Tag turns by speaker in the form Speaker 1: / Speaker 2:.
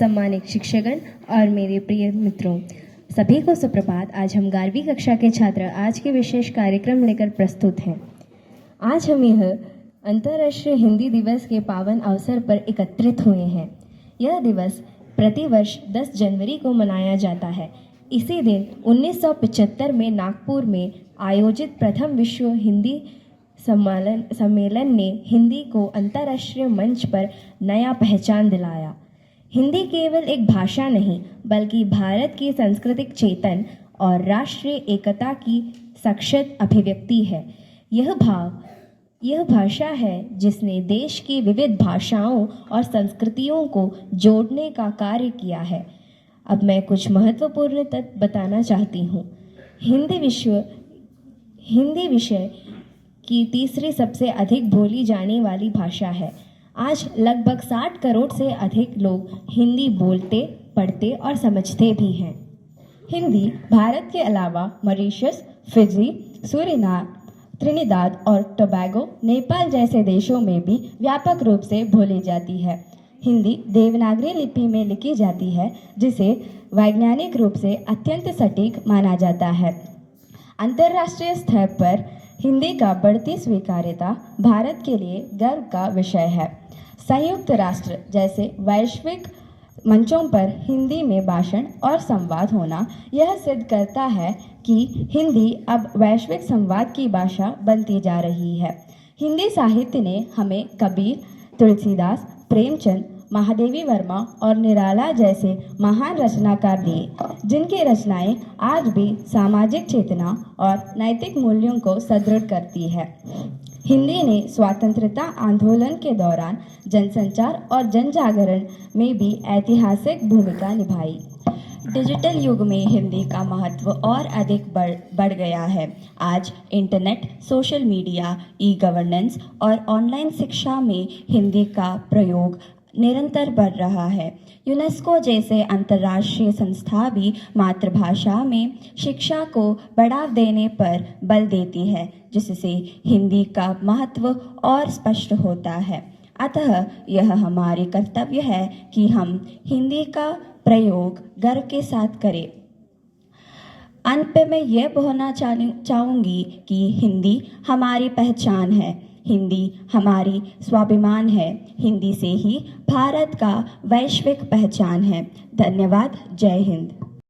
Speaker 1: सम्मानित शिक्षकगण और मेरे प्रिय मित्रों, सभी को सुप्रभात। आज हम 11वीं कक्षा के छात्र आज के विशेष कार्यक्रम लेकर प्रस्तुत हैं। आज हम यह अंतर्राष्ट्रीय हिंदी दिवस के पावन अवसर पर एकत्रित हुए हैं। यह दिवस प्रतिवर्ष 10 जनवरी को मनाया जाता है। इसी दिन 1975 में नागपुर में आयोजित प्रथम विश्व हिंदी सम्मेलन ने हिंदी को अंतर्राष्ट्रीय मंच पर नया पहचान दिलाया। हिंदी केवल एक भाषा नहीं, बल्कि भारत की सांस्कृतिक चेतन और राष्ट्रीय एकता की सशक्त अभिव्यक्ति है। यह भाषा है जिसने देश की विविध भाषाओं और संस्कृतियों को जोड़ने का कार्य किया है। अब मैं कुछ महत्वपूर्ण तथ्य बताना चाहती हूँ। हिंदी विषय की तीसरी सबसे अधिक बोली जाने वाली भाषा है। आज लगभग 60 करोड़ से अधिक लोग हिंदी बोलते, पढ़ते और समझते भी हैं। हिंदी भारत के अलावा मॉरिशस, फिजी, सूरीनाम, त्रिनिदाद और टोबैगो, नेपाल जैसे देशों में भी व्यापक रूप से बोली जाती है। हिंदी देवनागरी लिपि में लिखी जाती है, जिसे वैज्ञानिक रूप से अत्यंत सटीक माना जाता है। अंतर्राष्ट्रीय स्तर पर हिंदी का बढ़ती स्वीकार्यता भारत के लिए गर्व का विषय है। संयुक्त राष्ट्र जैसे वैश्विक मंचों पर हिंदी में भाषण और संवाद होना यह सिद्ध करता है कि हिंदी अब वैश्विक संवाद की भाषा बनती जा रही है। हिंदी साहित्य ने हमें कबीर, तुलसीदास, प्रेमचंद, महादेवी वर्मा और निराला जैसे महान रचनाकार दिए, जिनकी रचनाएं आज भी सामाजिक चेतना और नैतिक मूल्यों को सुदृढ़ करती है। हिंदी ने स्वतंत्रता आंदोलन के दौरान जनसंचार और जनजागरण में भी ऐतिहासिक भूमिका निभाई। डिजिटल युग में हिंदी का महत्व और अधिक बढ़ गया है। आज internet, social media, e governance और ऑनलाइन शिक्षा में हिंदी का प्रयोग निरंतर बढ़ रहा है। यूनेस्को जैसे अंतर्राष्ट्रीय संस्था भी मातृभाषा में शिक्षा को बढ़ावा देने पर बल देती है, जिससे हिंदी का महत्व और स्पष्ट होता है। अतः यह हमारे कर्तव्य है कि हम हिंदी का प्रयोग गर्व के साथ करें। अंत में मैं यह बोलना चाहूँगी कि हिंदी हमारी पहचान है, हिंदी हमारी स्वाभिमान है। हिंदी से ही भारत का वैश्विक पहचान है। धन्यवाद। जय हिंद।